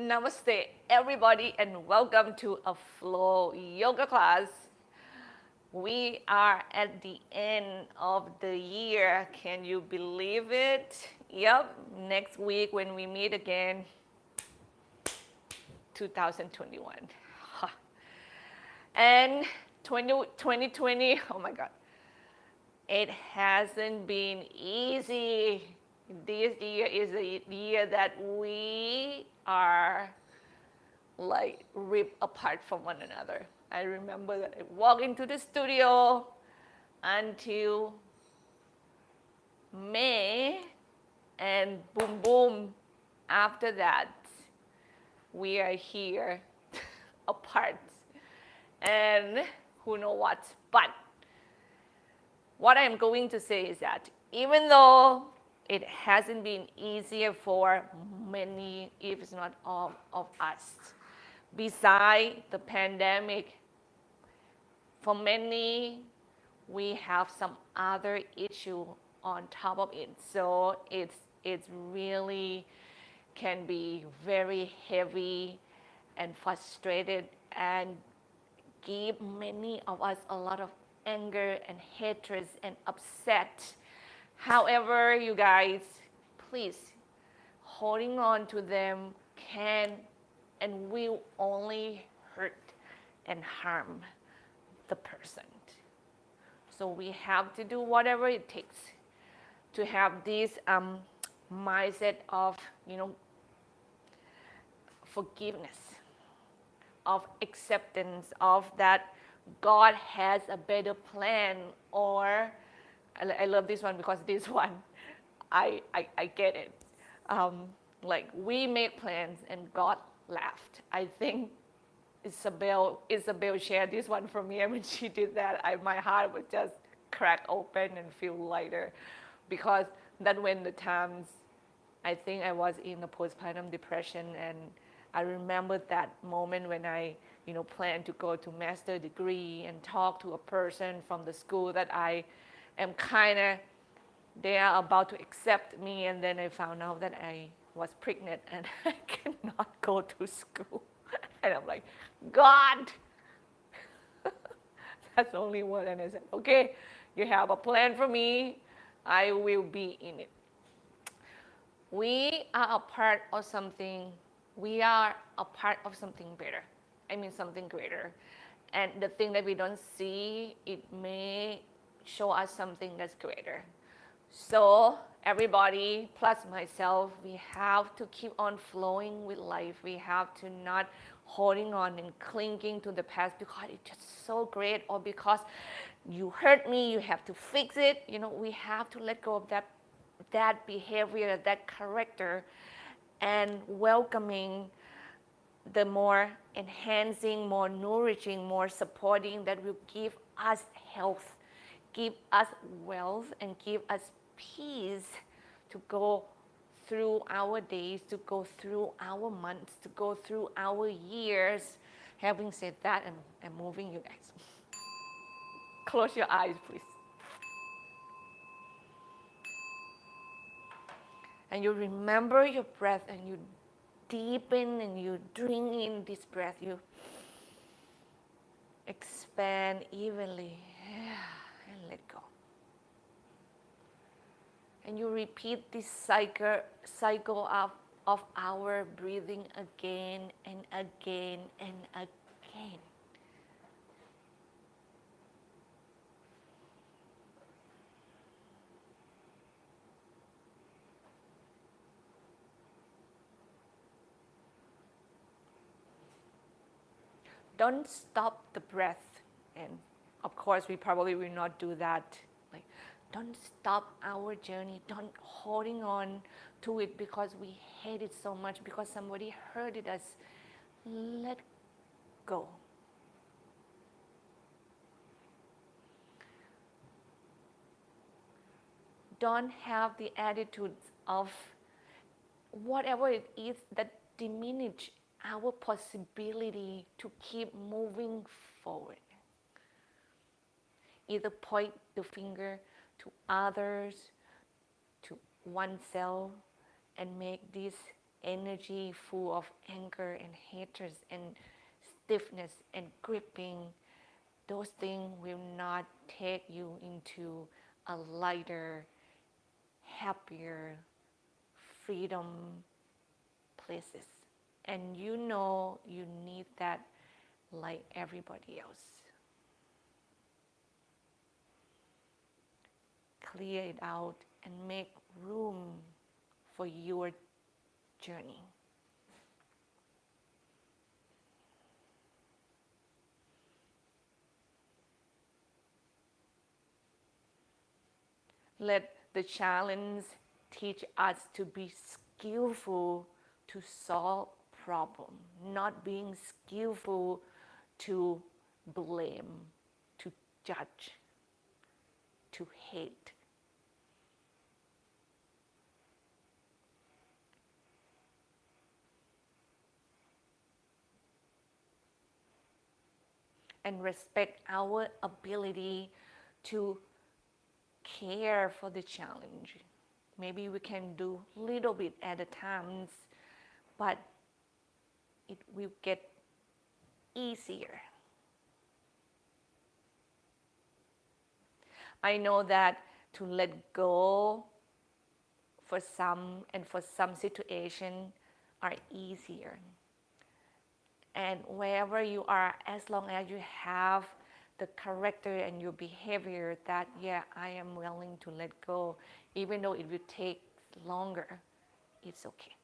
Namaste, everybody, and welcome to a flow yoga class. We are at the end of the year. Can you believe it? Yep, next week when we meet again, 2021. And 2020, oh my God, it hasn't been easy. This year is a year that we are like ripped apart from one another. I remember that I walked into the studio until May, and boom, boom, after that, we are here apart. And who know what? But what I'm going to say is that even though it hasn't been easier for many, if it's not all of us, beside the pandemic, for many, we have some other issue on top of it. So it's really can be very heavy and frustrated and give many of us a lot of anger and hatred and upset. However, you guys, please, holding on to them can and will only hurt and harm the person. So we have to do whatever it takes to have this mindset of, forgiveness, of acceptance, of that God has a better plan. Or I love this one because this one, I get it. Like we made plans and God laughed. I think Isabel shared this one for me, and when she did that, my heart would just crack open and feel lighter, because that when the times I think I was in a postpartum depression, and I remember that moment when I planned to go to master degree and talk to a person from the school that I am they are about to accept me, and then I found out that I was pregnant and I cannot go to school. And I'm like, God, that's the only one. And I said, okay, you have a plan for me. I will be in it. We are a part of something. We are a part of something better. Something greater. And the thing that we don't see, it may show us something that's greater. So everybody, plus myself, we have to keep on flowing with life. We have to not holding on and clinging to the past because it's just so great, or because you hurt me, you have to fix it. We have to let go of that behavior, that character, and welcoming the more enhancing, more nourishing, more supporting that will give us health, give us wealth, and give us peace to go through our days, to go through our months, to go through our years. Having said that, I'm moving, you guys. Close your eyes, please. And you remember your breath, and you deepen and you drink in this breath. You expand evenly and let go. And you repeat this cycle of our breathing again and again and again. Don't stop the breath. And of course, we probably will not do that. Like, don't stop our journey. Don't holding on to it because we hate it so much, because somebody hurted us. Let go. Don't have the attitude of whatever it is that diminish our possibility to keep moving forward. Either point the finger to others, to oneself, and make this energy full of anger and hatred and stiffness and gripping, those things will not take you into a lighter, happier, freedom places. And you know you need that like everybody else. Clear it out and make room for your journey. Let the challenge teach us to be skillful to solve problem, not being skillful to blame, to judge, to hate. And respect our ability to care for the challenge. Maybe we can do little bit at a time, but it will get easier. I know that to let go for some and for some situations are easier. And wherever you are, as long as you have the character and your behavior that, yeah, I am willing to let go, even though it will take longer, it's okay.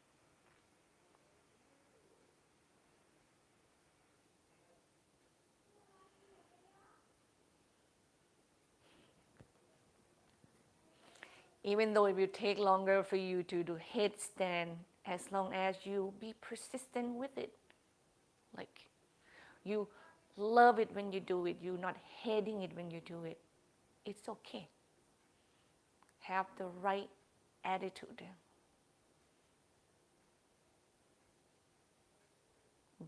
Even though it will take longer for you to do headstand, as long as you be persistent with it. Like, you love it when you do it, you're not hating it when you do it. It's okay. Have the right attitude.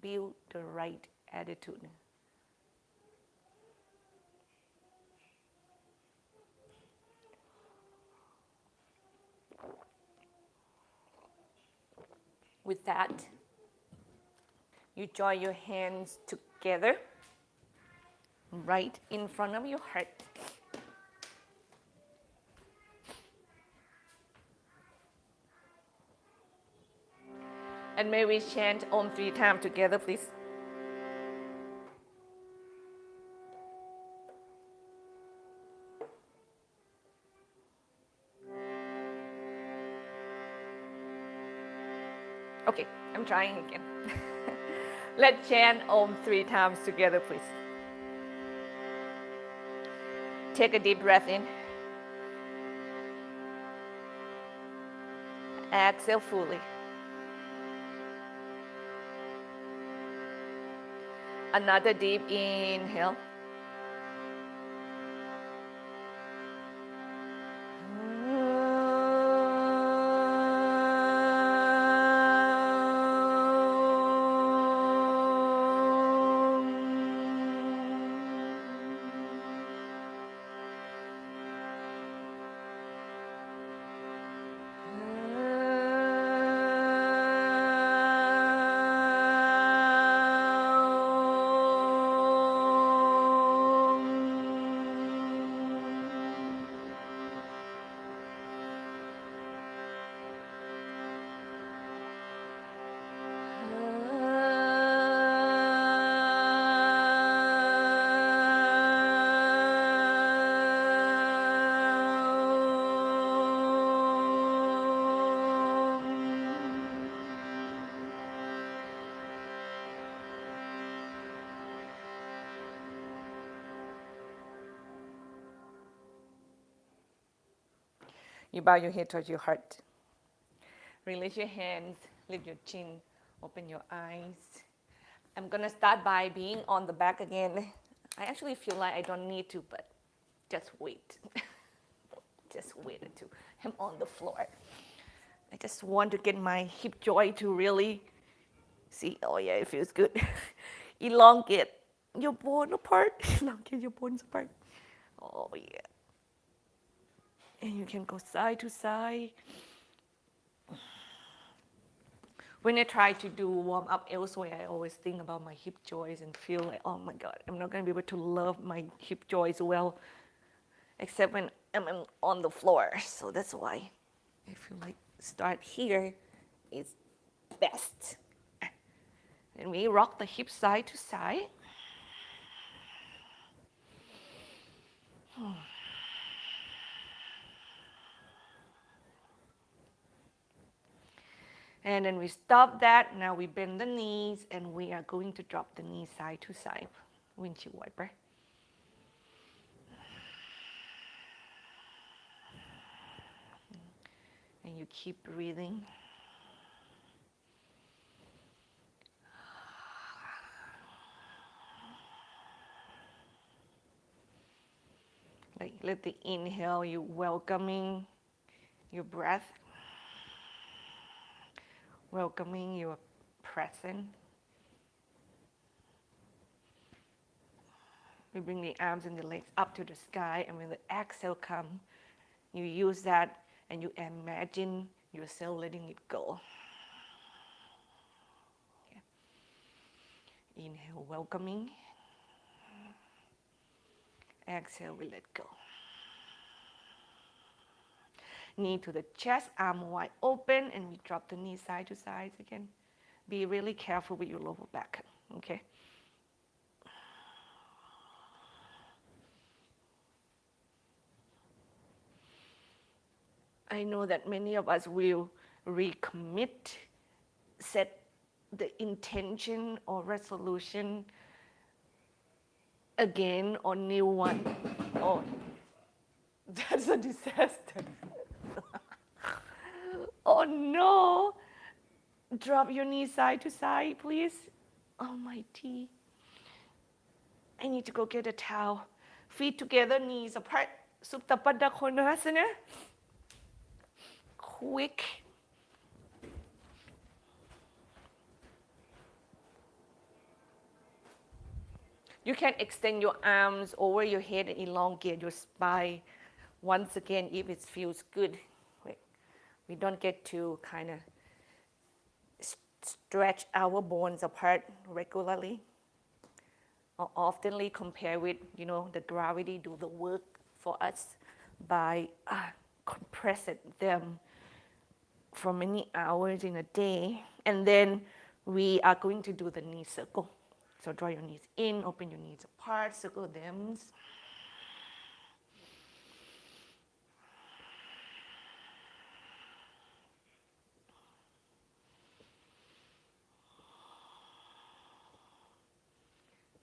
Build the right attitude. With that, you join your hands together right in front of your heart. And may we chant Om 3 times together, please. Okay, I'm trying again. Let's chant Om 3 times together, please. Take a deep breath in. Exhale fully. Another deep inhale. You bow your head towards your heart. Release your hands, lift your chin, open your eyes. I'm gonna start by being on the back again. I actually feel like I don't need to, but just wait. Just wait until I'm on the floor. I just want to get my hip joint to really see, oh yeah, it feels good. Elongate your bone apart. Elongate your bones apart. Oh yeah. And you can go side to side. When I try to do warm up elsewhere, I always think about my hip joints and feel like, oh my God, I'm not going to be able to love my hip joints well, except when I'm on the floor. So that's why I feel like start here is best. And we rock the hip side to side. And then we stop that. Now we bend the knees and we are going to drop the knees side to side. Windshield wiper. And you keep breathing. Like let the inhale, you welcoming your breath, welcoming your present. We bring the arms and the legs up to the sky, and when the exhale comes, you use that and you imagine yourself letting it go. Okay. Inhale, welcoming. Exhale, we let go. Knee to the chest, arm wide open, and we drop the knee side to side again. Be really careful with your lower back, okay? I know that many of us will recommit, set the intention or resolution again or new one. Oh, that's a disaster. Oh no. Drop your knees side to side, please. Oh my tea. I need to go get a towel. Feet together, knees apart. Supta Pada Konasana. Quick. You can extend your arms over your head and elongate your spine once again if it feels good. We don't get to kind of stretch our bones apart regularly or oftenly compare with, the gravity do the work for us by compressing them for many hours in a day. And then we are going to do the knee circle. So draw your knees in, open your knees apart, circle them.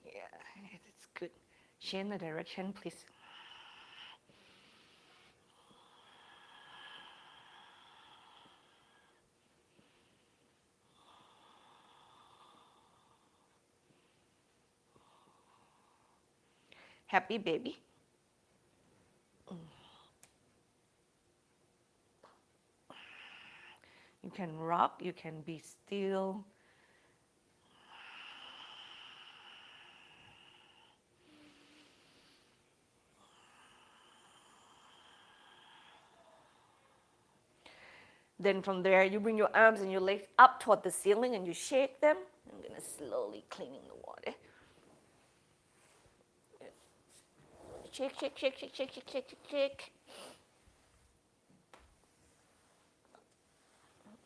Yeah, that's good. Change the direction, please. Happy baby. You can rock, you can be still. Then from there, you bring your arms and your legs up toward the ceiling and you shake them. I'm going to slowly cleaning the water. Shake, shake, shake, shake, shake, shake, shake, shake, shake.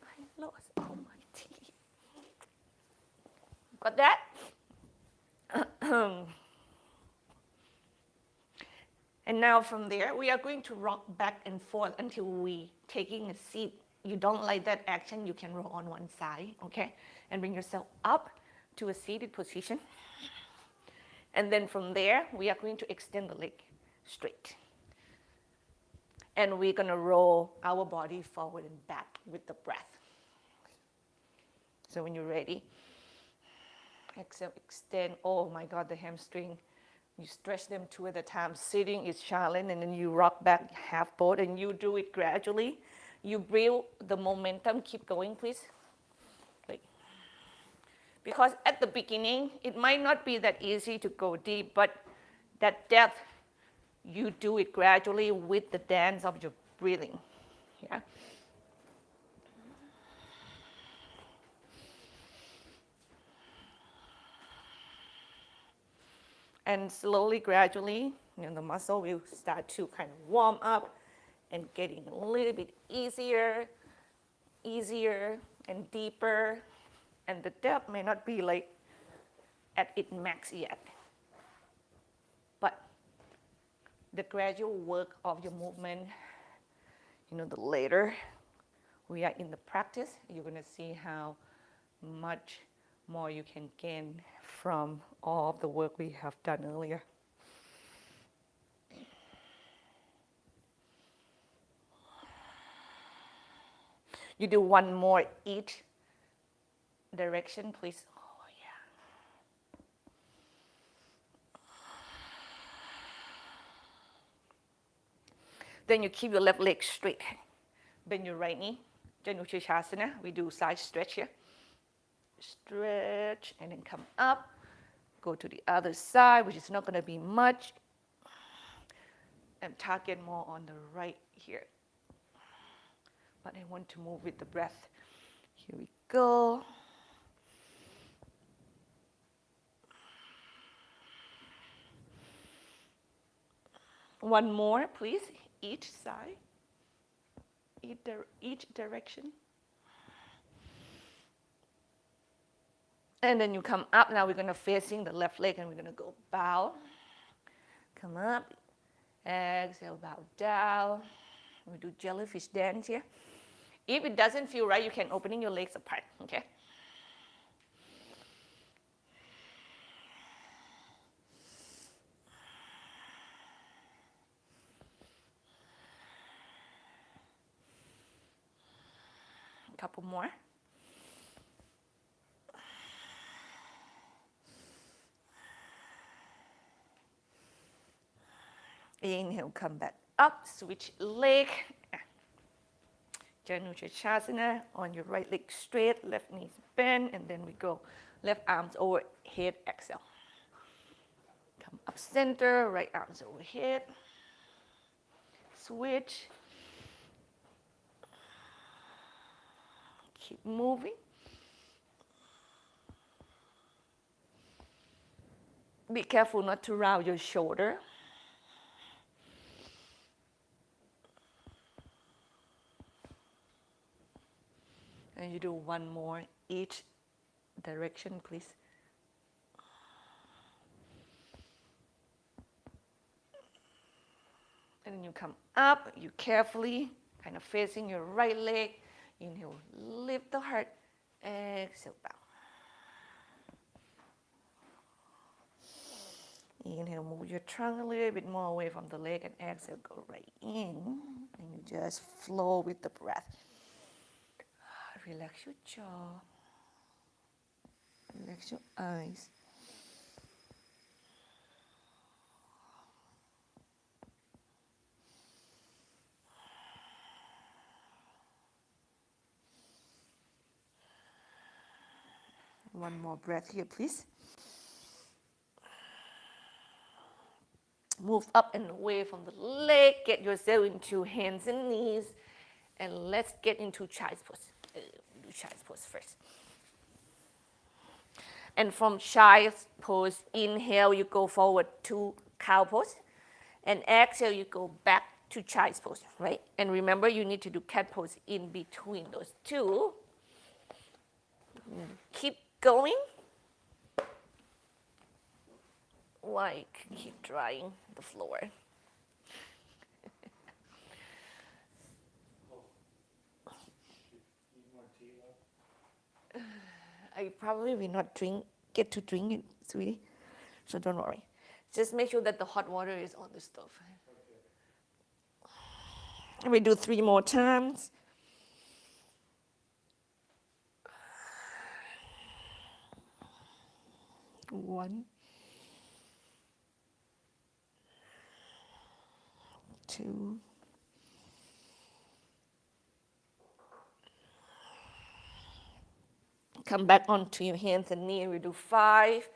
I lost all my teeth. Got that? And now from there, we are going to rock back and forth until we taking a seat. You don't like that action, you can roll on one side, okay? And bring yourself up to a seated position. And then from there, we are going to extend the leg straight. And we're going to roll our body forward and back with the breath. So when you're ready, exhale, extend. Oh my God, the hamstring. You stretch them two at a time. Sitting is challenge, and then you rock back half boat, and you do it gradually. You build the momentum. Keep going, please. Because at the beginning, it might not be that easy to go deep, but that depth, you do it gradually with the dance of your breathing. Yeah. And slowly, gradually, the muscle will start to kind of warm up and getting a little bit easier and deeper. And the depth may not be like at its max yet. But the gradual work of your movement, the later we are in the practice, you're going to see how much more you can gain from all of the work we have done earlier. You do one more each direction, please. Oh, yeah. Then you keep your left leg straight. Bend your right knee. Danurazna. We do side stretch here. Stretch and then come up. Go to the other side, which is not going to be much. And target more on the right here. But I want to move with the breath. Here we go. One more, please, each side, each direction. And then you come up. Now we're going to facing the left leg and we're going to go bow. Come up. Exhale, bow down. We do jellyfish dance here. If it doesn't feel right, you can opening your legs apart, okay? A couple more. Inhale, come back up, switch leg. Danurazna, on your right leg straight, left knee bend, and then we go left arms overhead, exhale. Come up center, right arms overhead. Switch. Keep moving. Be careful not to round your shoulder. And you do one more each direction, please. And then you come up, you carefully kind of facing your right leg. Inhale, lift the heart. Exhale, bow. Inhale, move your trunk a little bit more away from the leg, and exhale, go right in. And you just flow with the breath. Relax your jaw. Relax your eyes. One more breath here, please. Move up and away from the leg. Get yourself into hands and knees. And let's get into child's pose. Do child's pose first. And from child's pose, inhale, you go forward to cow pose. And exhale, you go back to child's pose, right? And remember, you need to do cat pose in between those two. Keep going. Like, keep drying the floor. I probably will not get to drink it, sweetie. So don't worry. Just make sure that the hot water is on the stove. Okay. We do 3 more times. One, 2, 3. Come back onto your hands and knees. We do 5.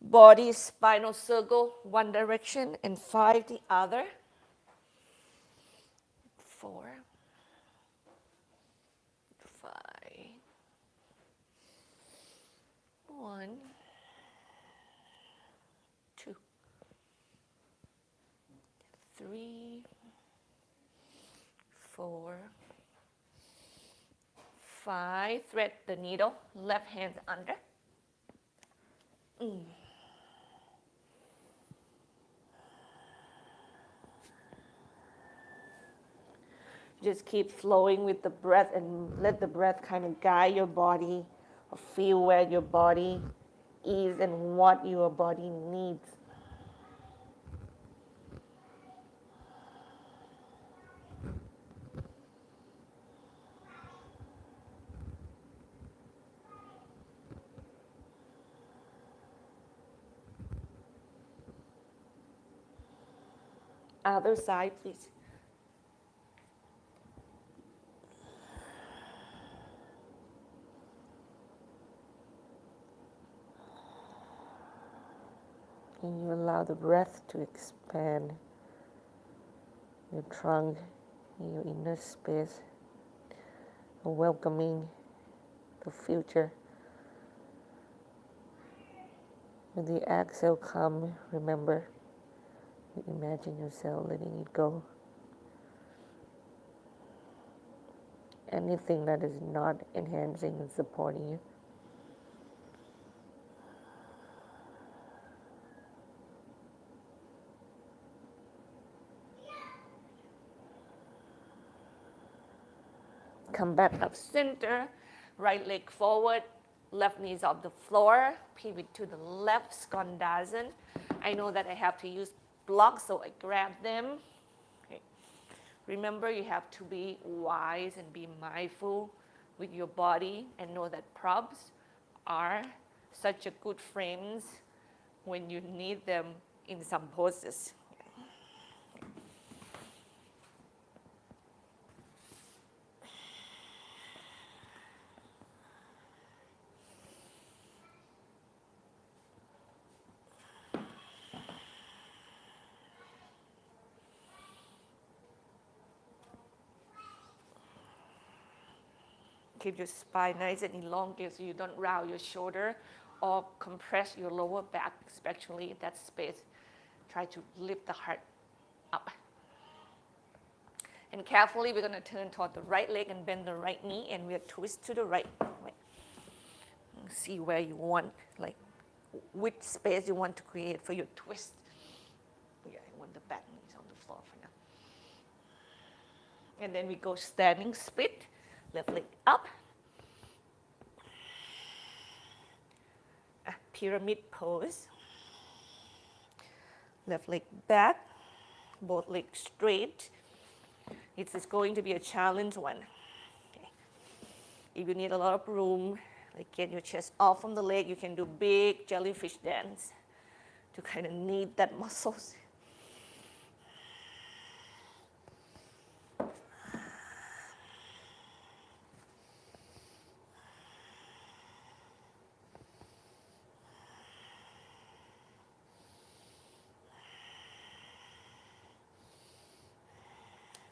Body, spinal circle, one direction, and 5 the other. 4, 5. 1, 2. 5, thread the needle, left hand under. Just keep flowing with the breath and let the breath kind of guide your body, or feel where your body is and what your body needs. Other side, please. And you allow the breath to expand your trunk, your inner space, welcoming the future. When the exhale comes, remember, you imagine yourself letting it go. Anything that is not enhancing and supporting you. Come back up center, right leg forward, left knee is off the floor, pivot to the left, Skandasana. I know that I have to use blocks, so I grab them. Okay. Remember, you have to be wise and be mindful with your body and know that props are such a good friends when you need them in some poses. Keep your spine nice and elongated so you don't round your shoulder or compress your lower back, especially that space. Try to lift the heart up. And carefully, we're going to turn toward the right leg and bend the right knee, and we'll twist to the right. See where you want, like which space you want to create for your twist. Yeah, I want the back knees on the floor for now. And then we go standing split. Left leg up. A pyramid pose. Left leg back. Both legs straight. It is going to be a challenge one. Okay. If you need a lot of room, like get your chest off from the leg, you can do big jellyfish dance to kind of knead that muscles.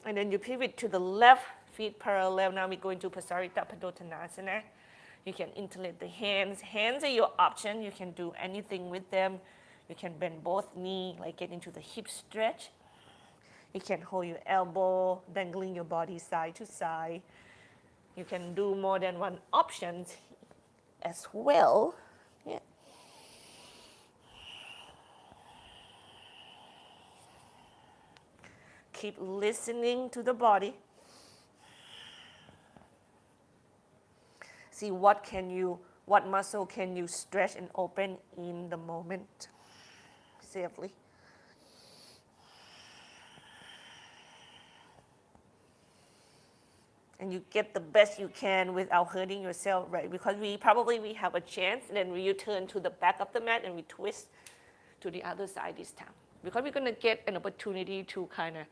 And then you pivot to the left, feet parallel. Now we go into Prasarita Tanasana. You can interlace the hands. Hands are your option. You can do anything with them. You can bend both knees, like get into the hip stretch. You can hold your elbow, dangling your body side to side. You can do more than one option as well. Yeah. Keep listening to the body. See what muscle can you stretch and open in the moment safely. And you get the best you can without hurting yourself, right? Because we have a chance, and then you turn to the back of the mat and we twist to the other side this time. Because we're going to get an opportunity to kind of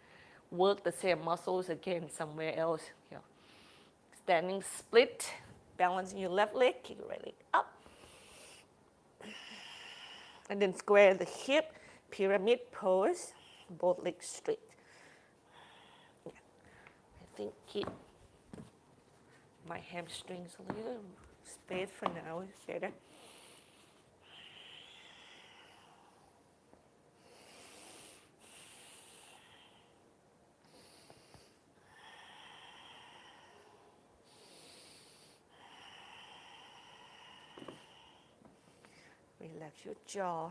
work the same muscles again somewhere else. Yeah. Standing split, balancing your left leg, kick your right leg up. And then square the hip, pyramid pose, both legs straight. Yeah. I think keep my hamstrings a little space for now is better. Relax your jaw.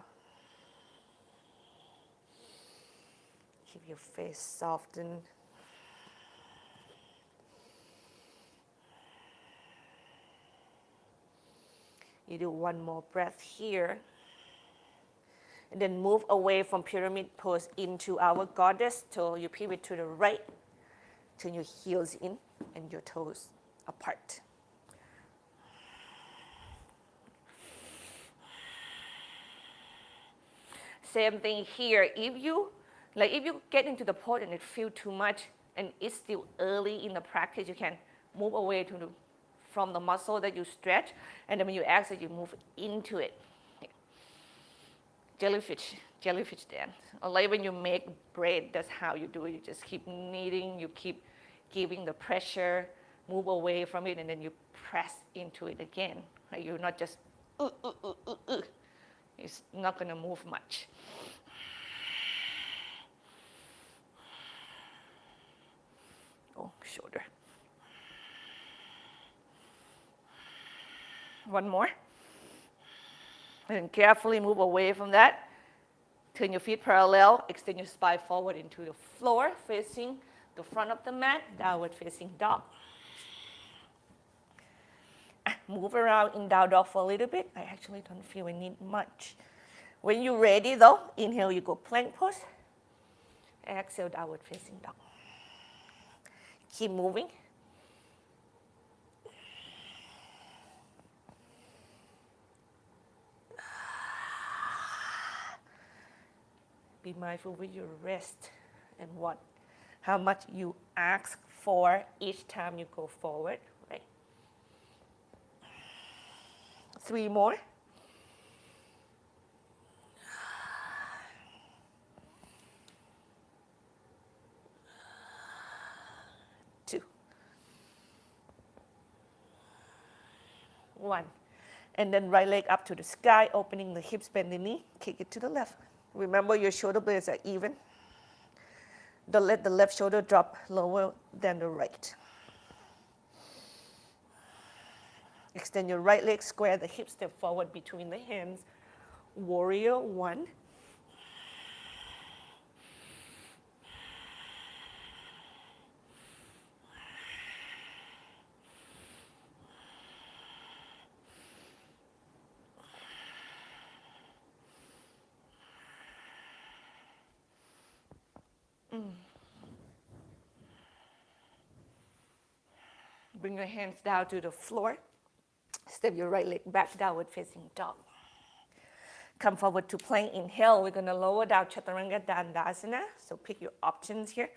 Keep your face softened. You do one more breath here. And then move away from pyramid pose into our goddess. So you pivot to the right. Turn your heels in and your toes apart. Same thing here. If you get into the pose and it feels too much and it's still early in the practice, you can move away from the muscle that you stretch, and then when you exhale, you move into it. Jellyfish dance. Or like when you make bread, that's how you do it. You just keep kneading, you keep giving the pressure, move away from it, and then you press into it again. Right? You're not just It's not going to move much. Oh, shoulder. One more. And carefully move away from that. Turn your feet parallel. Extend your spine forward into the floor, facing the front of the mat, downward facing dog. Move around in down dog for a little bit. I actually don't feel I need much. When you're ready though, inhale, you go plank pose. Exhale, downward facing dog. Keep moving. Be mindful with your rest and how much you ask for each time you go forward. Right? 3 more. Two. 1. And then right leg up to the sky, opening the hips, bend the knee, kick it to the left. Remember your shoulder blades are even. Don't let the left shoulder drop lower than the right. Extend your right leg, square the hip, step forward between the hands. Warrior 1. Bring your hands down to the floor. Step your right leg back, downward facing dog. Come forward to plank. Inhale, we're going to lower down Chaturanga Dandasana. So pick your options here.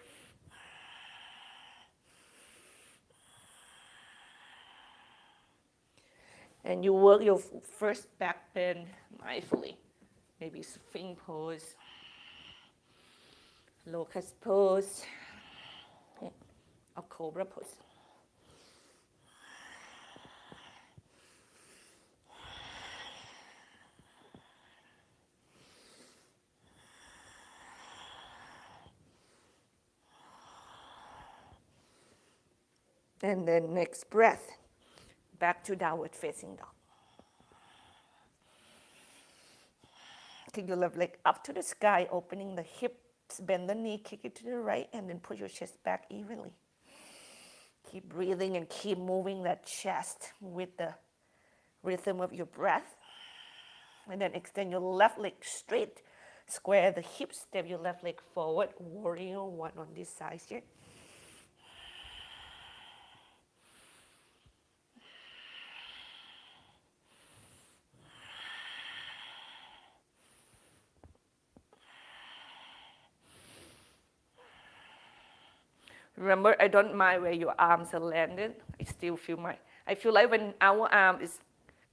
And you work your first back bend mindfully. Maybe Sphinx pose, locust pose, or cobra pose. And then next breath, back to downward facing dog. Kick your left leg up to the sky, opening the hips, bend the knee, kick it to the right, and then put your chest back evenly. Keep breathing and keep moving that chest with the rhythm of your breath. And then extend your left leg straight, square the hips, step your left leg forward, warrior 1 on this side here. Remember, I don't mind where your arms are landed. I feel like when our arm is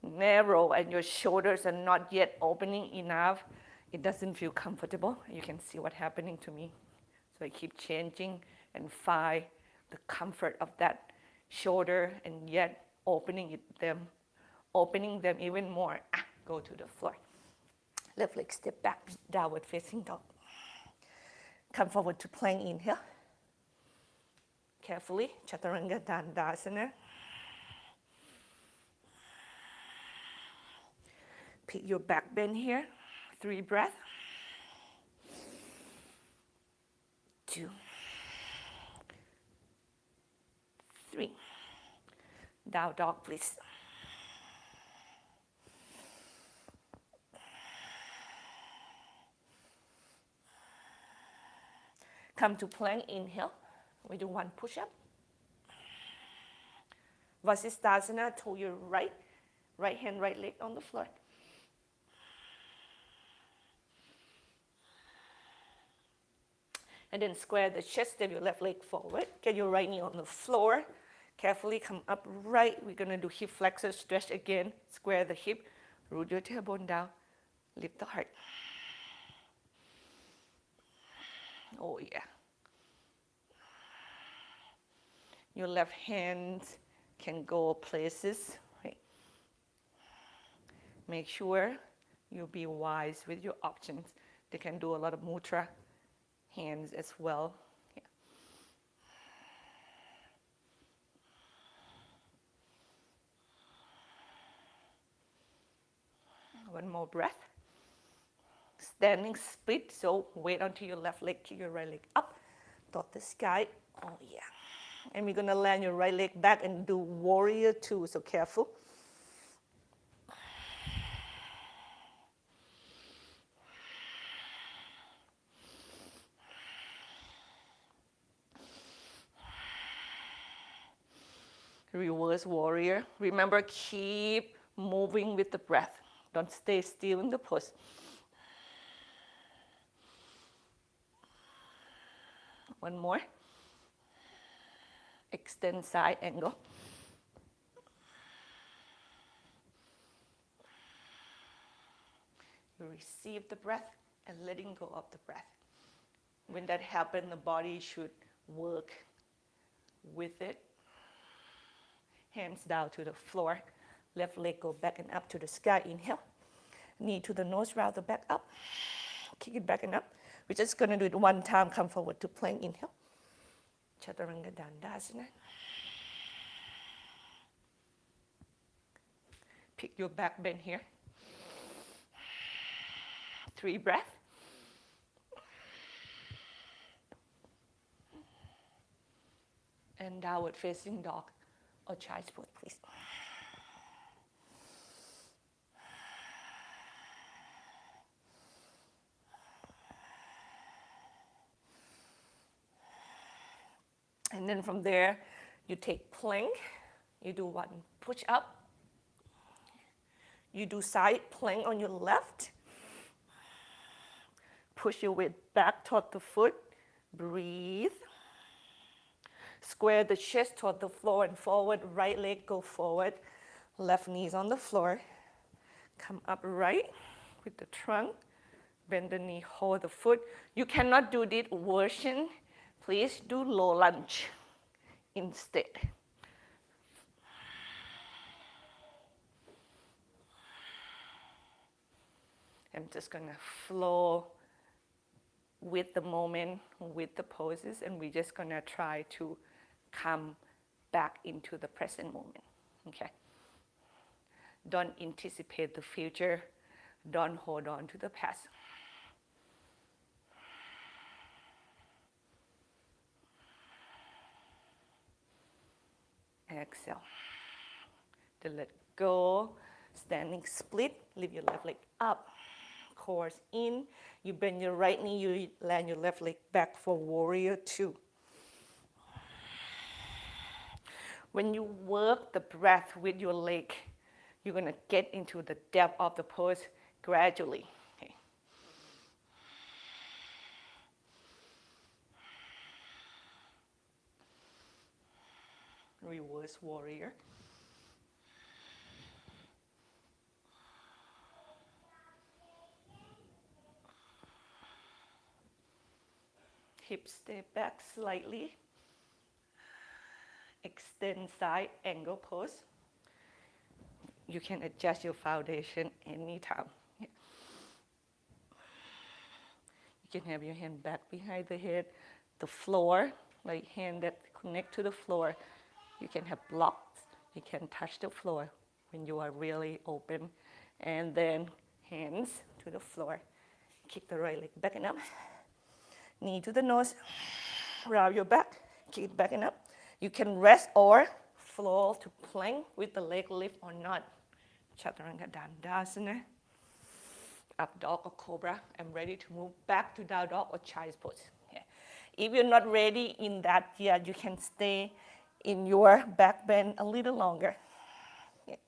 narrow and your shoulders are not yet opening enough, it doesn't feel comfortable. You can see what's happening to me. So I keep changing and find the comfort of that shoulder and yet opening them even more. Go to the floor. Left leg step back, downward facing dog. Come forward to plank, inhale. Carefully, Chaturanga Dandasana. Pick your back bend here. 3 breaths. 2, 3. Down dog, please. Come to plank, inhale. We do 1 push-up. Vasisthasana to your right hand, right leg on the floor. And then square the chest, step your left leg forward. Get your right knee on the floor. Carefully come up right. We're going to do hip flexor stretch again. Square the hip. Root your tailbone down. Lift the heart. Oh, yeah. Your left hand can go places. Right? Make sure you be wise with your options. They can do a lot of mudra hands as well. Yeah. One more breath. Standing split, so wait until your left leg, kick your right leg up, toward the sky. Oh yeah. And we're gonna land your right leg back and do warrior 2, so careful. Reverse warrior. Remember, keep moving with the breath. Don't stay still in the pose. One more. Extend side angle. You receive the breath and letting go of the breath. When that happens, the body should work with it. Hands down to the floor. Left leg go back and up to the sky. Inhale. Knee to the nose, round the back up. Kick it back and up. We're just going to do it 1 time. Come forward to plank. Inhale. Chaturanga Dandasana. Pick your back bend here. 3 breaths. And downward facing dog or child's pose, please. And then from there, you take plank. You do 1 push up. You do side plank on your left. Push your weight back toward the foot. Breathe. Square the chest toward the floor and forward. Right leg go forward. Left knees on the floor. Come up right with the trunk. Bend the knee, hold the foot. You cannot do this version. Please do low lunge instead. I'm just going to flow with the moment, with the poses, and we're just going to try to come back into the present moment, okay? Don't anticipate the future. Don't hold on to the past. Exhale. Then let go. Standing split. Lift your left leg up. Course in. You bend your right knee. You land your left leg back for warrior 2. When you work the breath with your leg, you're going to get into the depth of the pose gradually. Okay. Reverse warrior. Hips stay back slightly. Extend side angle pose. You can adjust your foundation anytime. Yeah. You can have your hand back behind the head. The floor, like hand that connect to the floor. You can have blocks. You can touch the floor when you are really open And then hands to the floor. Kick the right leg back and up. Knee to the nose. Round your back. Kick it back and up. You can rest or flow to plank with the leg lift or not. Chaturanga Dandasana. Up dog or cobra. I'm ready to move back to down dog or child's pose. Okay. If you're not ready in that yet, you can stay in your back bend a little longer. Okay.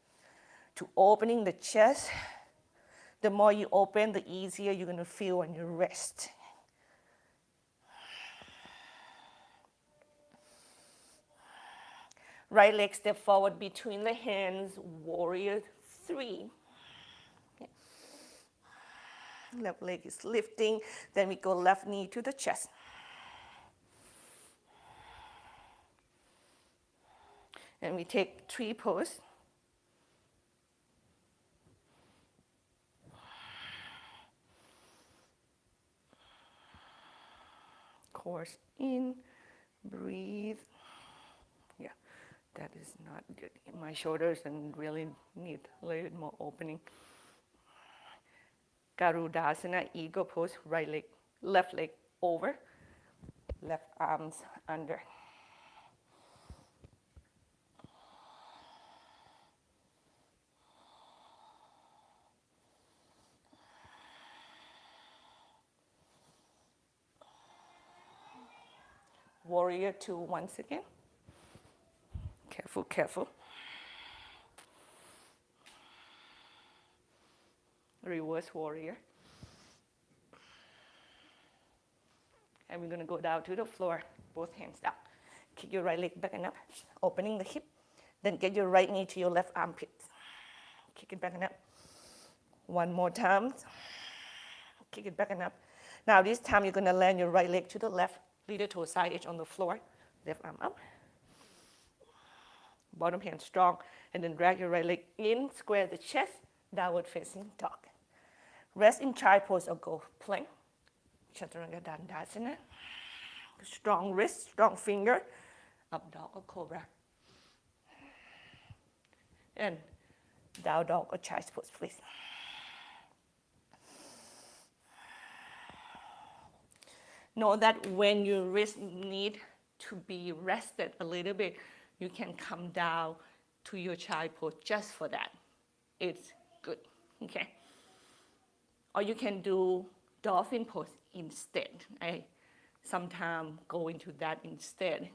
To opening the chest, the more you open, the easier you're going to feel when you rest. Right leg step forward between the hands, warrior 3. Okay. Left leg is lifting, then we go left knee to the chest. And we take tree pose. Course in, breathe. Yeah, that is not good. My shoulders and really need a little bit more opening. Garudasana, eagle pose, right leg, left leg over, left arms under. Warrior 2 once again. Careful, careful. Reverse warrior. And we're going to go down to the floor, both hands down. Kick your right leg back and up, opening the hip. Then get your right knee to your left armpit. Kick it back and up. One more time. Kick it back and up. Now this time you're going to land your right leg to the left, little toe side edge on the floor. Left arm up. Bottom hand strong. And then drag your right leg in, square the chest, downward facing dog. Rest in child pose or go plank. Chaturanga Dandasana. Strong wrist, strong finger. Up dog or cobra. And down dog or child's pose, please. Know that when your wrist need to be rested a little bit, you can come down to your child pose just for that. It's good, okay? Or you can do dolphin pose instead. I sometimes go into that instead,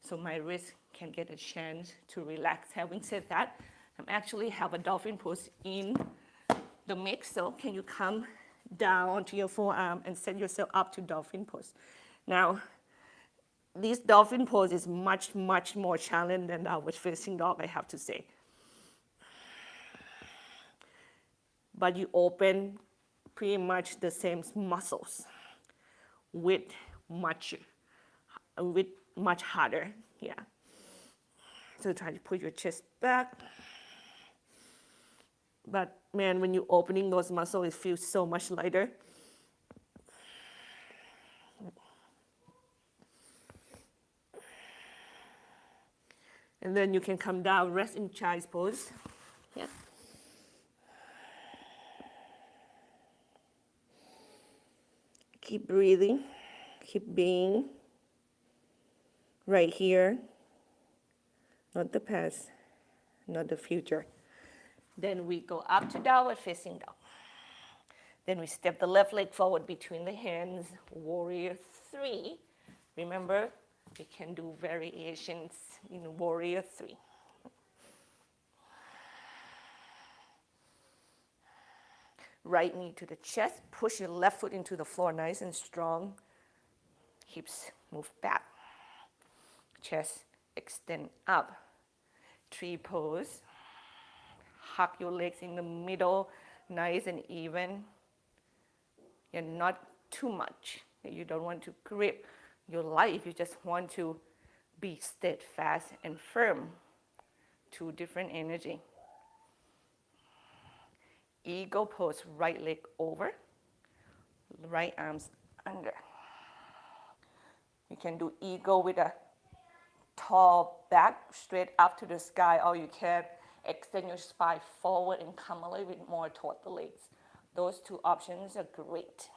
so my wrist can get a chance to relax. Having said that, I actually have a dolphin pose in the mix, so can you come down onto your forearm and set yourself up to dolphin pose. Now, this dolphin pose is much, much more challenging than downward facing dog, I have to say. But you open pretty much the same muscles with much harder, yeah. So try to put your chest back. But man, when you're opening those muscles, it feels so much lighter. And then you can come down, rest in child's pose. Yeah. Keep breathing, keep being right here, not the past, not the future. Then we go up to downward facing dog. Then we step the left leg forward between the hands, warrior 3. Remember, we can do variations in warrior 3. Right knee to the chest, push your left foot into the floor nice and strong. Hips move back. Chest extend up. Tree pose. Hug your legs in the middle, nice and even. And not too much. You don't want to grip your life. You just want to be steadfast and firm. Two different energy. Eagle pose, right leg over, right arms under. You can do eagle with a tall back, straight up to the sky, or you can extend your spine forward and come a little bit more toward the legs. Those two options are great.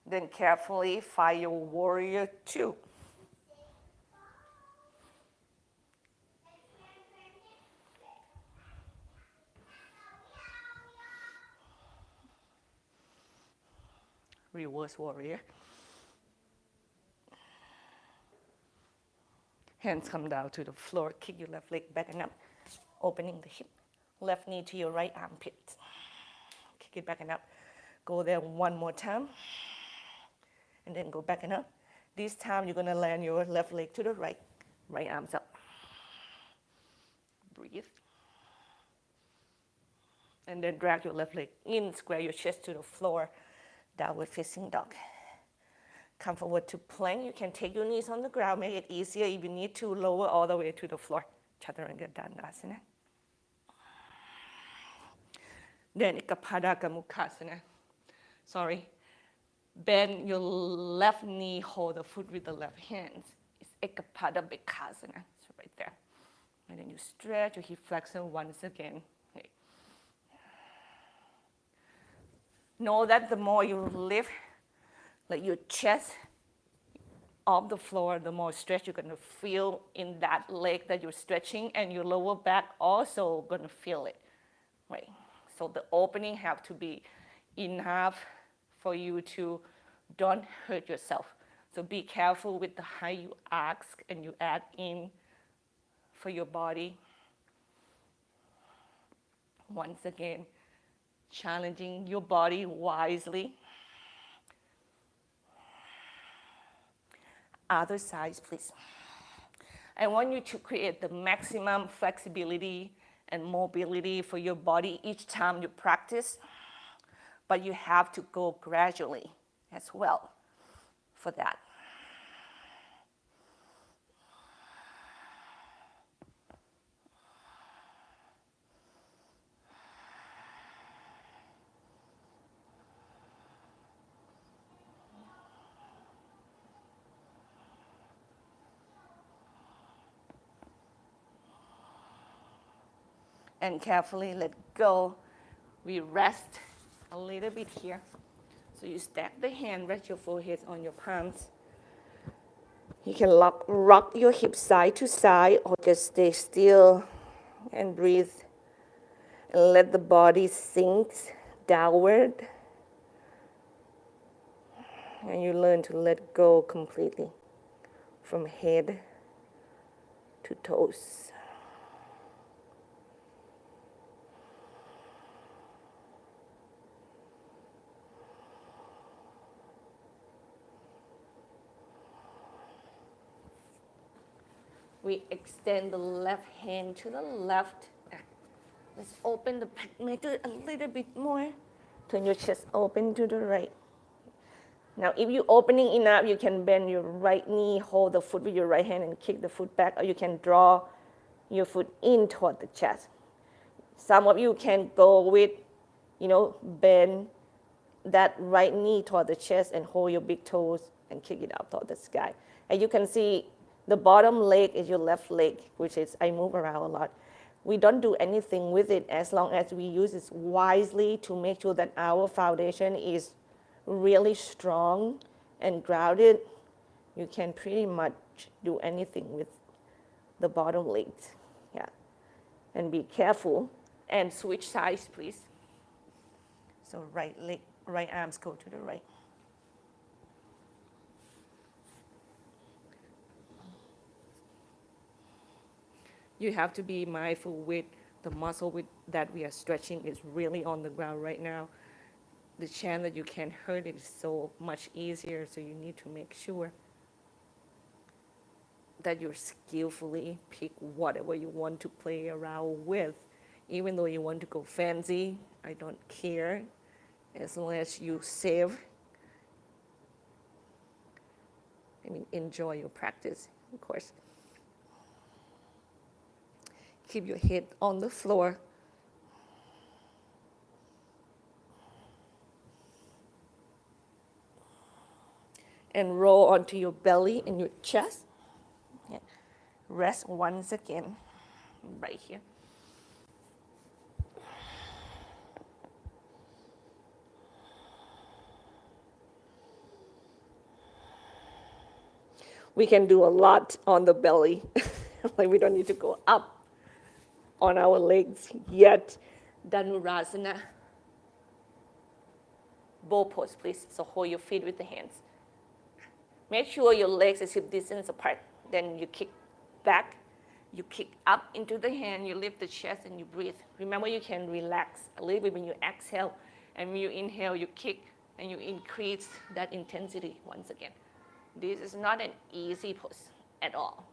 Then carefully find your warrior two. Reverse warrior. Hands come down to the floor. Kick your left leg back and up, opening the hip. Left knee to your right armpit. Kick it back and up. Go there one more time. And then go back and up. This time you're going to land your left leg to the right. Right arms up. Breathe. And then drag your left leg in, square your chest to the floor. Downward facing dog. Come forward to plank. You can take your knees on the ground, make it easier. If you need to, lower all the way to the floor. Chaturanga Dandasana. Then Ekapada Mukhasana. Sorry. Bend your left knee, hold the foot with the left hand. It's Ekapada Bekasana. So right there. And then you stretch your hip flexor once again. Okay. Know that the more you lift, like your chest off the floor, the more stretch you're going to feel in that leg that you're stretching, and your lower back also going to feel it, right? So the opening have to be enough for you to don't hurt yourself. So be careful with the height you ask and you add in for your body. Once again, challenging your body wisely. Other side, please. I want you to create the maximum flexibility and mobility for your body each time you practice, but you have to go gradually as well for that. And carefully let go. We rest a little bit here. So you stack the hand, rest your forehead on your palms. You can rock your hips side to side or just stay still and breathe. And let the body sink downward. And you learn to let go completely from head to toes. We extend the left hand to the left. Let's open the back, make it a little bit more. Turn your chest open to the right. Now, if you're opening enough, you can bend your right knee, hold the foot with your right hand and kick the foot back, or you can draw your foot in toward the chest. Some of you can go with, bend that right knee toward the chest and hold your big toes and kick it up toward the sky. And you can see the bottom leg is your left leg, which is, I move around a lot. We don't do anything with it as long as we use it wisely to make sure that our foundation is really strong and grounded. You can pretty much do anything with the bottom legs. Yeah. And be careful. And switch sides, please. So right leg, right arms go to the right. You have to be mindful with the muscle that we are stretching is really on the ground right now. The chance that you can hurt it is so much easier, so you need to make sure that you skillfully pick whatever you want to play around with. Even though you want to go fancy, I don't care, as long as you save. Enjoy your practice, of course. Keep your head on the floor. and roll onto your belly and your chest. Yeah. Rest once again, right here. We can do a lot on the belly. Like we don't need to go up on our legs yet. Danurazna Bow Pose, please. So hold your feet with the hands. Make sure your legs are hip distance apart. Then you kick back, you kick up into the hand, you lift the chest and you breathe. Remember, you can relax a little bit when you exhale, and when you inhale, you kick and you increase that intensity once again. This is not an easy pose at all.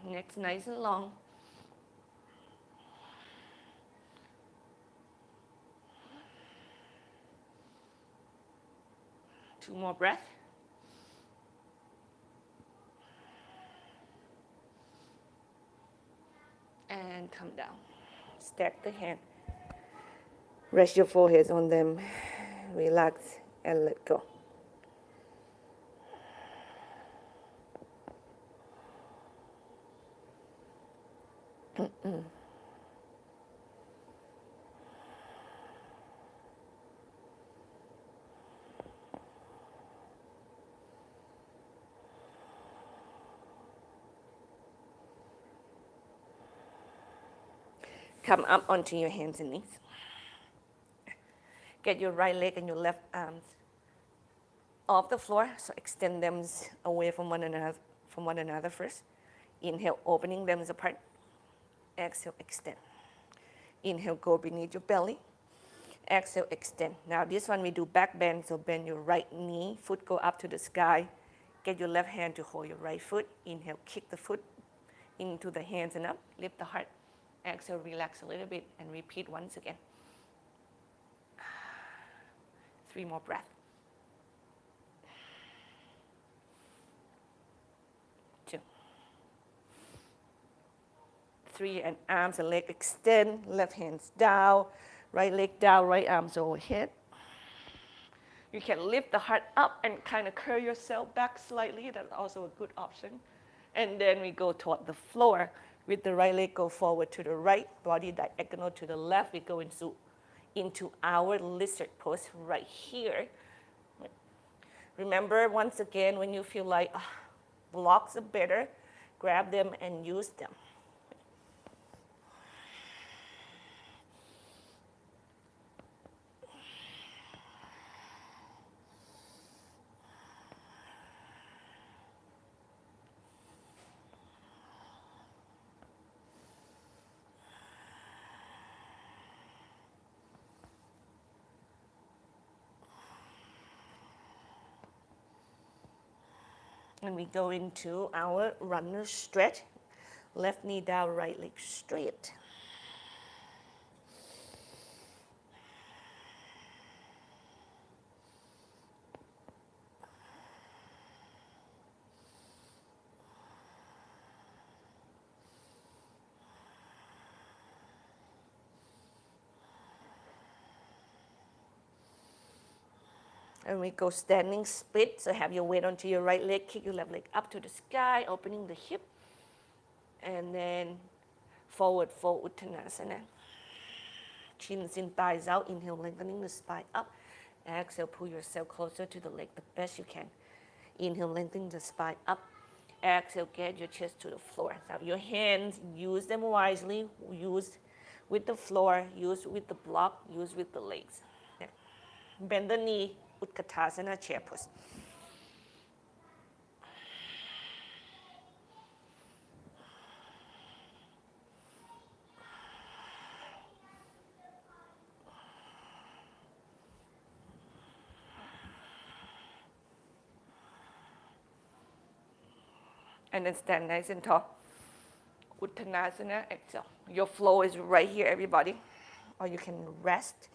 Neck nice and long. Two more breaths. And come down. Stack the hand. Rest your foreheads on them. Relax and let go. Come up onto your hands and knees. Get your right leg and your left arms off the floor, so extend them away from one another first. Inhale, opening them apart. Exhale, extend. Inhale, go beneath your belly. Exhale, extend. Now this one we do back bend, so bend your right knee, foot go up to the sky. Get your left hand to hold your right foot. Inhale, kick the foot into the hands and up, lift the heart. Exhale, relax a little bit and repeat once again. 3 more breaths. 2. 3, and arms and leg extend, left hands down, right leg down, right arms overhead. You can lift the heart up and kind of curl yourself back slightly. That's also a good option. And then we go toward the floor. With the right leg, go forward to the right, body diagonal to the left. We go into our lizard pose right here. Remember, once again, when you feel like blocks are better, grab them and use them. And we go into our runner stretch. Left knee down, right leg straight. And we go standing split, so have your weight onto your right leg, kick your left leg up to the sky, opening the hip. And then forward fold Uttanasana. Chins in, thighs out, inhale, lengthening the spine up. Exhale, pull yourself closer to the leg the best you can. Inhale, lengthening the spine up. Exhale, get your chest to the floor. Now your hands, use them wisely. Use with the floor, use with the block, use with the legs. Yeah. Bend the knee, Uttanasana, chair pose. And then stand nice and tall. Uttanasana, exhale. Your flow is right here, everybody. Or you can rest.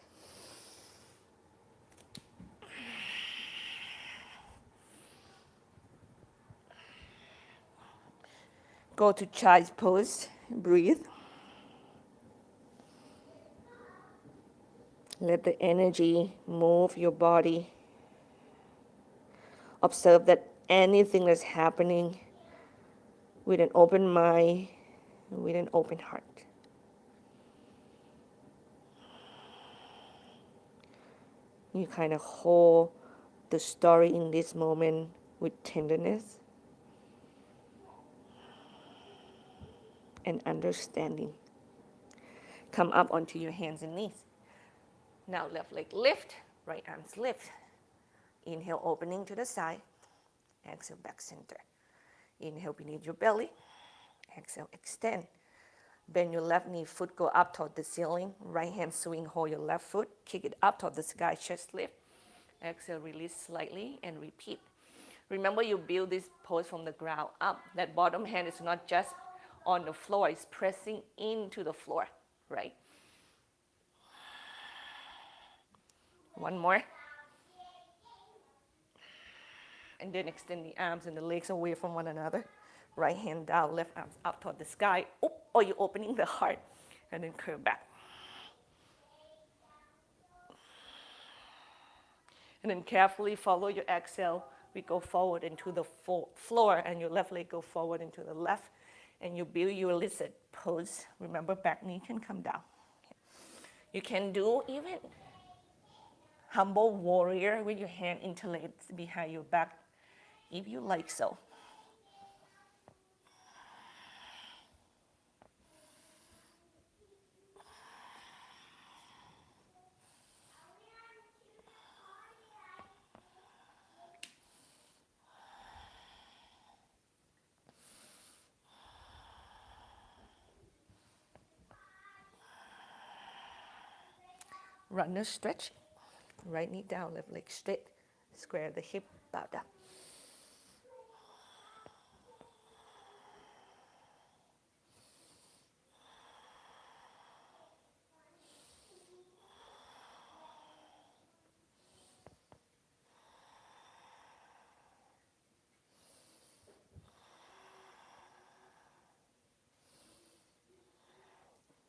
Go to child's pose, breathe. Let the energy move your body. Observe that anything that's happening with an open mind, with an open heart. You kind of hold the story in this moment with tenderness and understanding. Come up onto your hands and knees. Now left leg lift, right arms lift. Inhale, opening to the side. Exhale, back center. Inhale beneath your belly. Exhale, extend. Bend your left knee, foot go up toward the ceiling. Right hand swing, hold your left foot. Kick it up toward the sky, chest lift. Exhale, release slightly and repeat. Remember, you build this pose from the ground up. That bottom hand is not just on the floor, it's pressing into the floor, right? One more. And then extend the arms and the legs away from one another. Right hand down, left arms up toward the sky. Or you're opening the heart. And then curve back. And then carefully follow your exhale. We go forward into the floor, and your left leg go forward into the left. And you build your lizard pose. Remember, back knee can come down. You can do even humble warrior with your hand interlaced behind your back, if you like so. Runner stretch. Right knee down, left leg straight. Square the hip, bow down.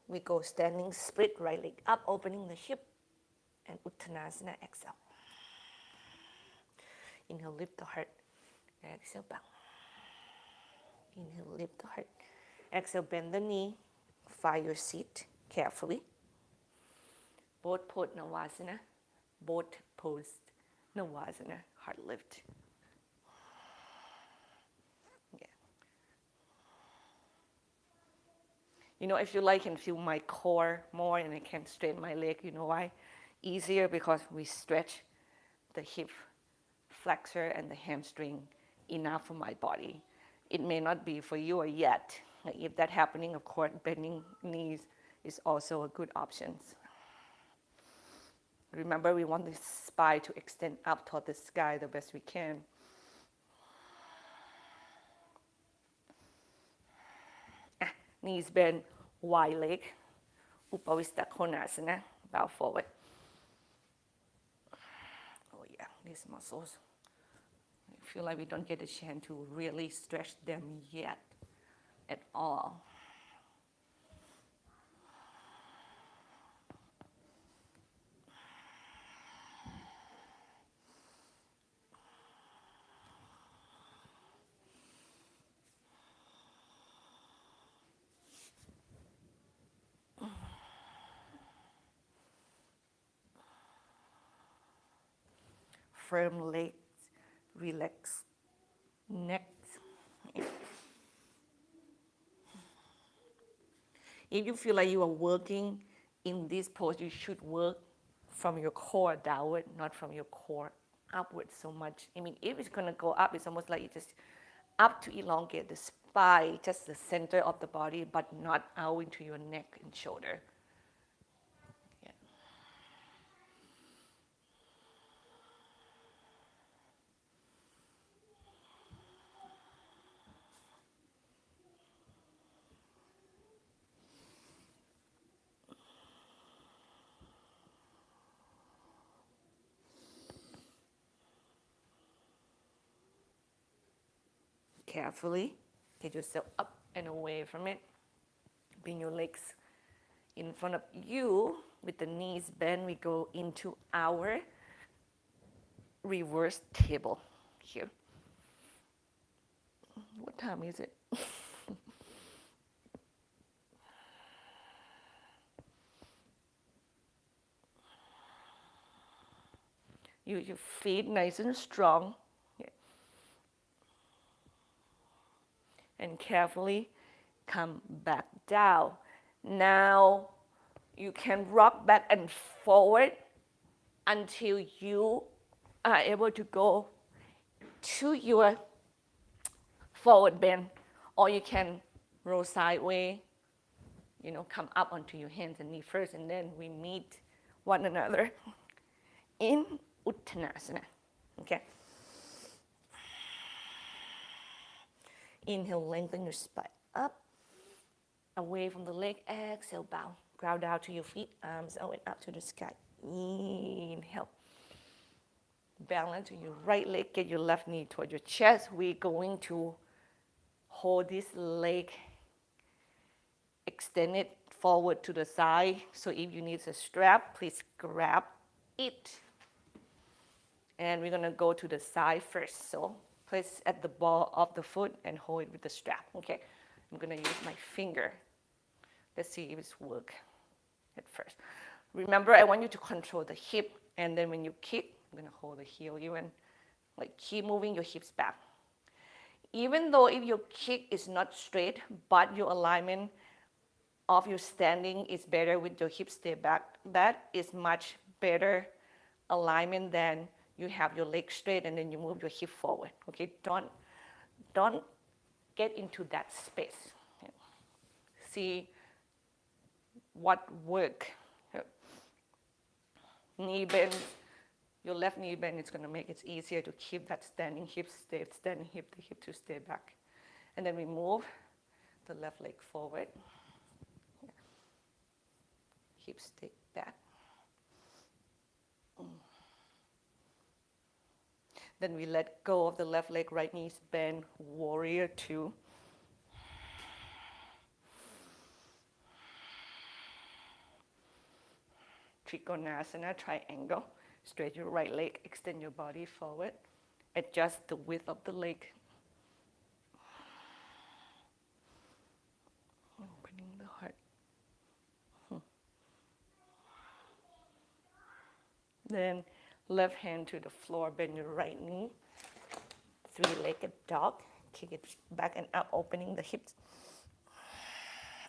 We go standing split, right leg up, opening the hip, and Uttanasana, exhale. Inhale, lift the heart. Exhale, bow. Inhale, lift the heart. Exhale, bend the knee. Find your seat carefully. Both pose Navasana. Both pose Navasana. Heart lift. Yeah. You know, if you like, I can feel my core more, and I can straighten my leg. You know why? Easier because we stretch the hip flexor and the hamstring enough for my body. It may not be for you yet. If that's happening, of course, bending knees is also a good option. Remember, we want the spine to extend up toward the sky the best we can. Knees bend, wide leg. Upavista Konasana, bow forward. Oh yeah, these muscles. I feel like we don't get a chance to really stretch them yet at all. Firm legs, relax neck. If you feel like you are working in this pose, you should work from your core downward, not from your core upward so much. I mean, if it's going to go up, it's almost like you just up to elongate the spine, just the center of the body, but not out into your neck and shoulder. Yeah. Carefully get yourself up and away from it. Bring your legs in front of you with the knees bent. We go into our reverse table. here. What time is it? Use your feet nice and strong. Yeah. And carefully come back down. Now you can rock back and forward until you are able to go to your forward bend, or you can roll sideways, come up onto your hands and knee first, and then we meet one another in Uttanasana. Okay? Inhale, lengthen your spine up, away from the leg. Exhale, bow. Ground down to your feet, arms out and up to the sky. Inhale. Balance to your right leg, get your left knee toward your chest. We're going to hold this leg, extend it forward to the side. So if you need a strap, please grab it. And we're going to go to the side first. So place at the ball of the foot and hold it with the strap. Okay, I'm going to use my finger. Let's see if it's work at first. Remember, I want you to control the hip, and then when you kick, I'm going to hold the heel even, like keep moving your hips back. Even though if your kick is not straight, but your alignment of your standing is better with your hips stay back, that is much better alignment than you have your legs straight and then you move your hip forward. Okay, don't get into that space. See what work. Knee bend, your left knee bend is going to make it easier to keep that standing hip stay, standing hip, the hip to stay back. And then we move the left leg forward. Hip stay back. Then we let go of the left leg, right knees bend, warrior two. Trikonasana, triangle. Straight your right leg, extend your body forward. Adjust the width of the leg. Opening the heart. Then left hand to the floor, bend your right knee. Three-legged dog. Kick it back and up, opening the hips.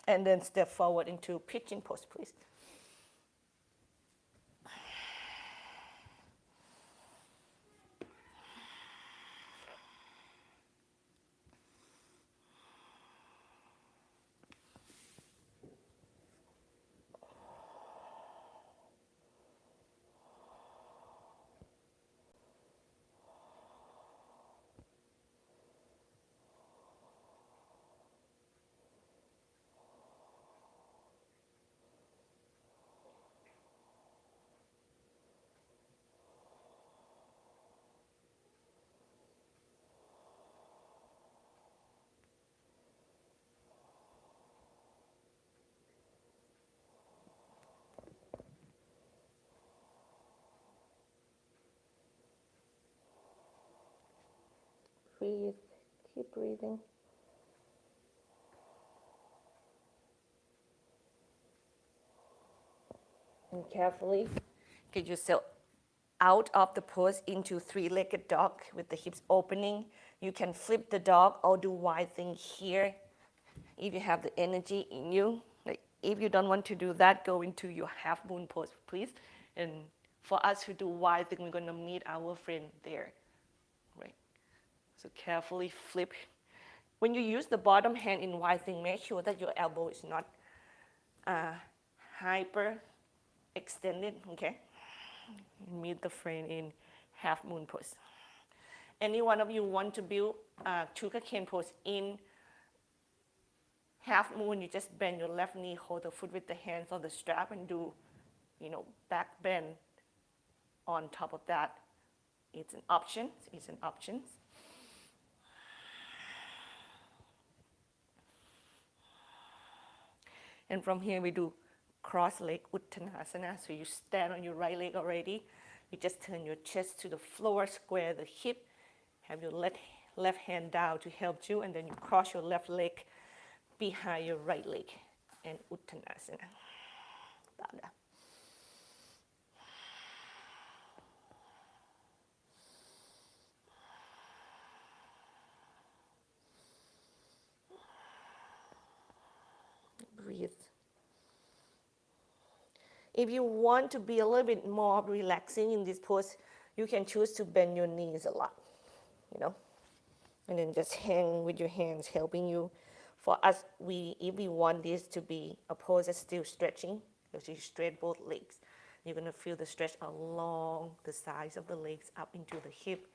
And then step forward into pigeon pose, please. Breathe, keep breathing. And carefully get yourself out of the pose into three-legged dog with the hips opening. You can flip the dog or do wide thing here if you have the energy in you. Like if you don't want to do that, go into your half moon pose, please. And for us who do wide thing, we're going to meet our friend there. Right? So carefully flip. When you use the bottom hand in wide thing, make sure that your elbow is not hyper extended, okay? Meet the friend in half moon pose. Any one of you want to build sugar cane pose in half moon, you just bend your left knee, hold the foot with the hands on the strap and do, back bend on top of that. It's an option, And from here we do cross leg Uttanasana. So you stand on your right leg already. You just turn your chest to the floor, square the hip, Have your left hand down to help you, and then you cross your left leg behind your right leg, and Uttanasana. Dada. Breathe. If you want to be a little bit more relaxing in this pose, you can choose to bend your knees a lot, and then just hang with your hands helping you. For us, if we want this to be a pose that's still stretching, because you stretch both legs, you're going to feel the stretch along the sides of the legs up into the hip.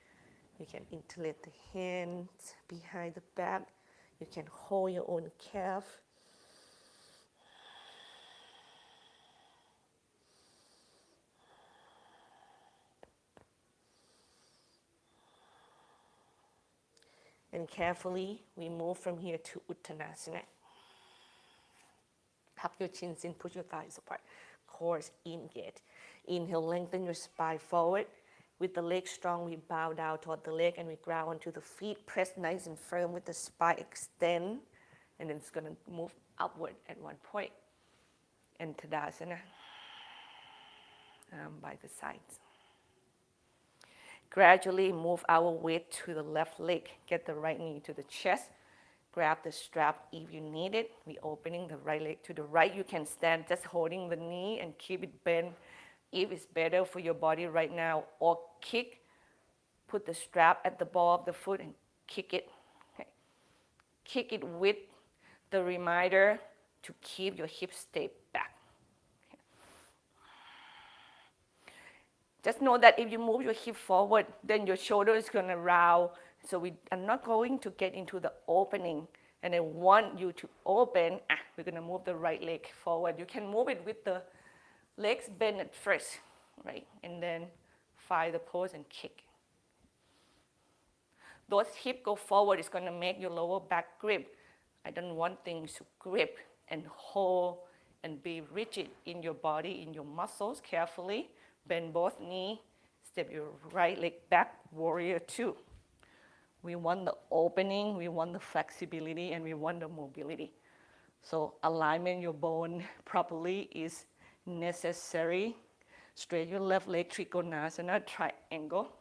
You can interlace the hands behind the back. You can hold your own calf. And carefully, we move from here to Uttanasana. Tuck your chins in, push your thighs apart. Core engaged. Inhale, lengthen your spine forward. With the legs strong, we bow down toward the leg and we ground onto the feet. Press nice and firm with the spine, extend. And then it's going to move upward at one point. And Tadasana, by the sides. Gradually move our weight to the left leg. Get the right knee to the chest. Grab the strap if you need it. We're opening the right leg to the right. You can stand just holding the knee and keep it bent if it's better for your body right now. Or kick. Put the strap at the ball of the foot and kick it. Okay. Kick it with the reminder to keep your hips stay back. Just know that if you move your hip forward, then your shoulder is going to round. So we are not going to get into the opening. And I want you to open. We're going to move the right leg forward. You can move it with the legs bent at first, right? And then find the pose and kick. Those hips go forward. It's going to make your lower back grip. I don't want things to grip and hold and be rigid in your body, in your muscles. Carefully. Bend both knees, step your right leg back, warrior two. We want the opening, we want the flexibility, and we want the mobility. So alignment your bone properly is necessary. Straight your left leg, Trikonasana, triangle.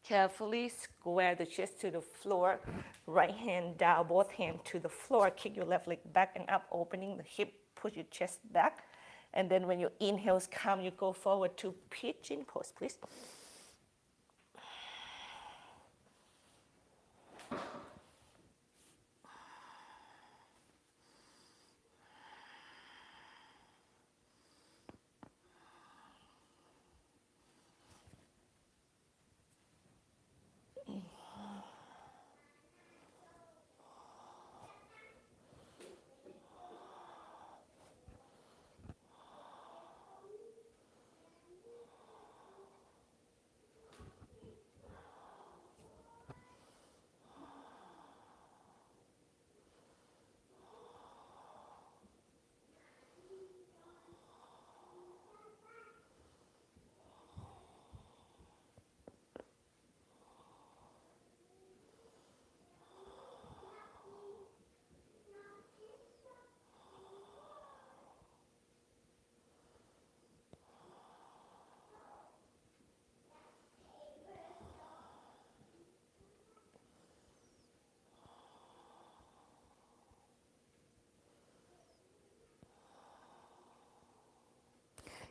Carefully square the chest to the floor. Right hand down, both hands to the floor. Kick your left leg back and up, opening the hip. Push your chest back. And then when your inhales come, you go forward to pigeon pose, please.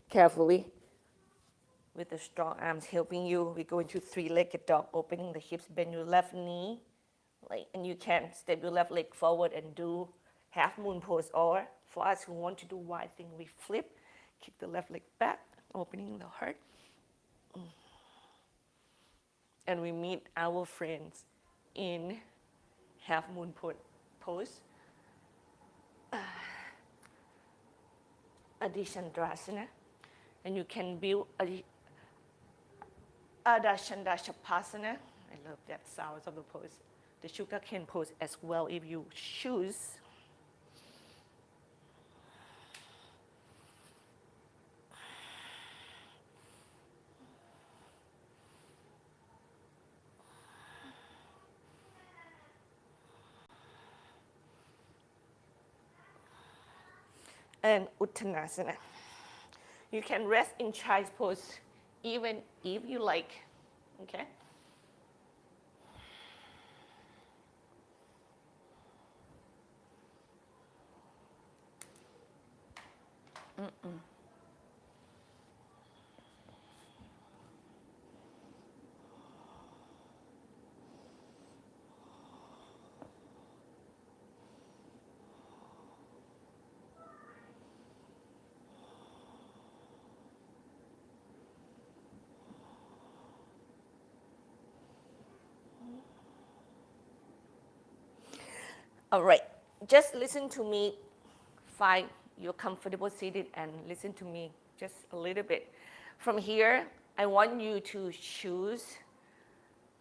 Carefully, with the strong arms helping you, we go into three-legged dog, opening the hips, bend your left knee, and you can step your left leg forward and do half moon pose, or for us who want to do wide thing, we flip, kick the left leg back, opening the heart. And we meet our friends in half moon pose. Adishandrasana. And you can build Adashandashapasana. I love that sounds of the pose. the sugar cane pose as well if you choose. And Uttanasana. You can rest in child's pose even if you like, okay? All right, just listen to me. Find you're comfortable seated and listen to me just a little bit. From here, I want you to choose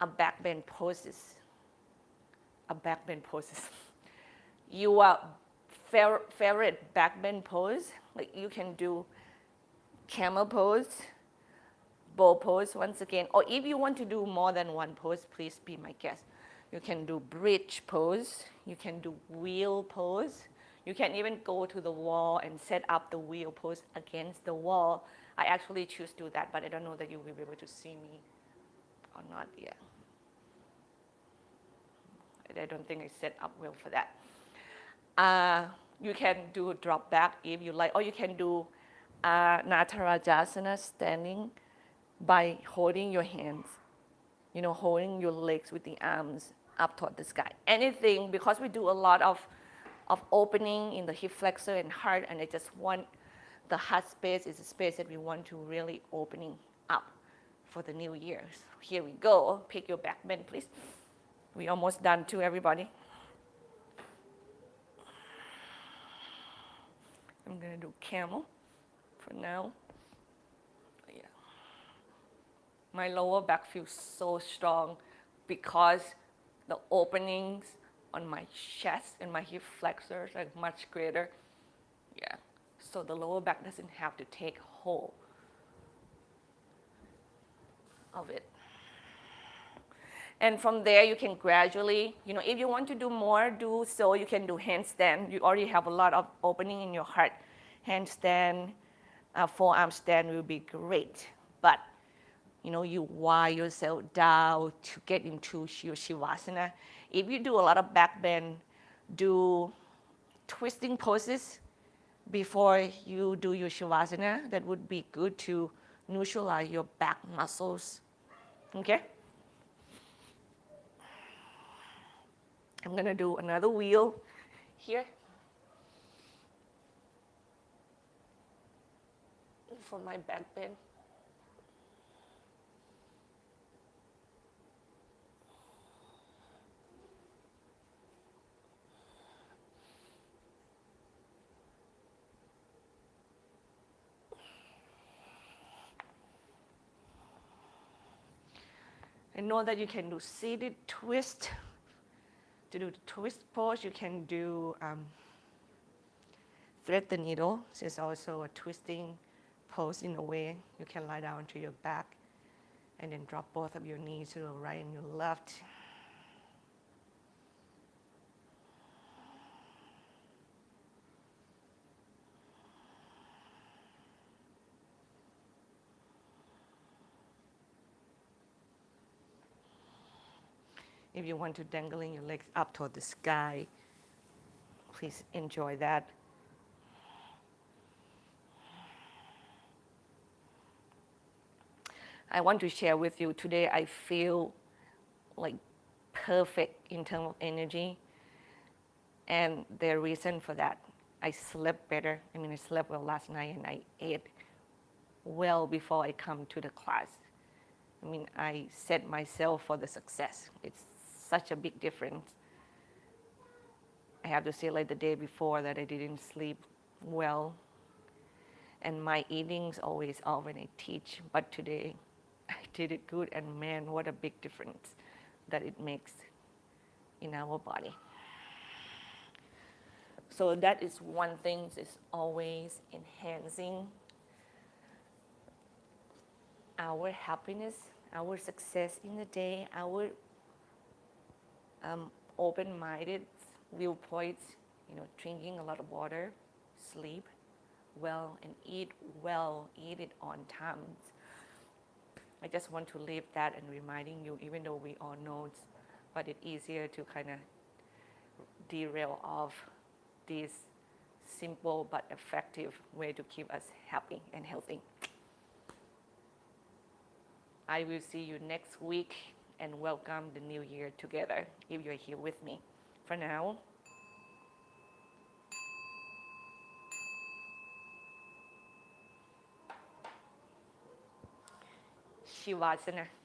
a back bend poses. A back bend poses. Your favorite back bend pose, like you can do camel pose, bow pose once again, or if you want to do more than one pose, please be my guest. You can do bridge pose, you can do wheel pose, you can even go to the wall and set up the wheel pose against the wall. I actually choose to do that, but I don't know that you will be able to see me or not yet. I don't think I set up well for that. You can do drop back if you like, or you can do Natarajasana standing by holding your hands, holding your legs with the arms up toward the sky. Anything, because we do a lot of opening in the hip flexor and heart, and I just want the heart space is a space that we want to really opening up for the new year. So here we go. Pick your back bend, please. We're almost done too, everybody. I'm going to do camel for now. Yeah. My lower back feels so strong because the openings on my chest and my hip flexors are much greater. Yeah. So the lower back doesn't have to take hold of it. And from there, you can gradually, if you want to do more, do so. You can do handstand. You already have a lot of opening in your heart. Handstand, forearm stand will be great. But, you wire yourself down to get into your Shavasana. If you do a lot of back bend, do twisting poses before you do your Shavasana. That would be good to neutralize your back muscles. Okay? I'm going to do another wheel here for my back bend. I know that you can do seated twist. To do the twist pose, you can do thread the needle. This is also a twisting pose in a way. You can lie down to your back and then drop both of your knees to the right and your left. If you want to dangling your legs up toward the sky, please enjoy that. I want to share with you today, I feel like perfect in terms of energy. And the reason for that, I slept better. I slept well last night and I ate well before I come to the class. I set myself for the success. It's such a big difference. I have to say, like the day before, that I didn't sleep well. And my eating's always off when I teach. But today, I did it good. And man, what a big difference that it makes. in our body. So that is one thing, is always enhancing our happiness, our success in the day, our open-minded viewpoints, drinking a lot of water, sleep well, and eat well, eat it on time. I just want to leave that and reminding you, even though we all know, but it's easier to kind of derail off this simple but effective way to keep us happy and healthy. I will see you next week and welcome the new year together if you're here with me. For now, Shivasana.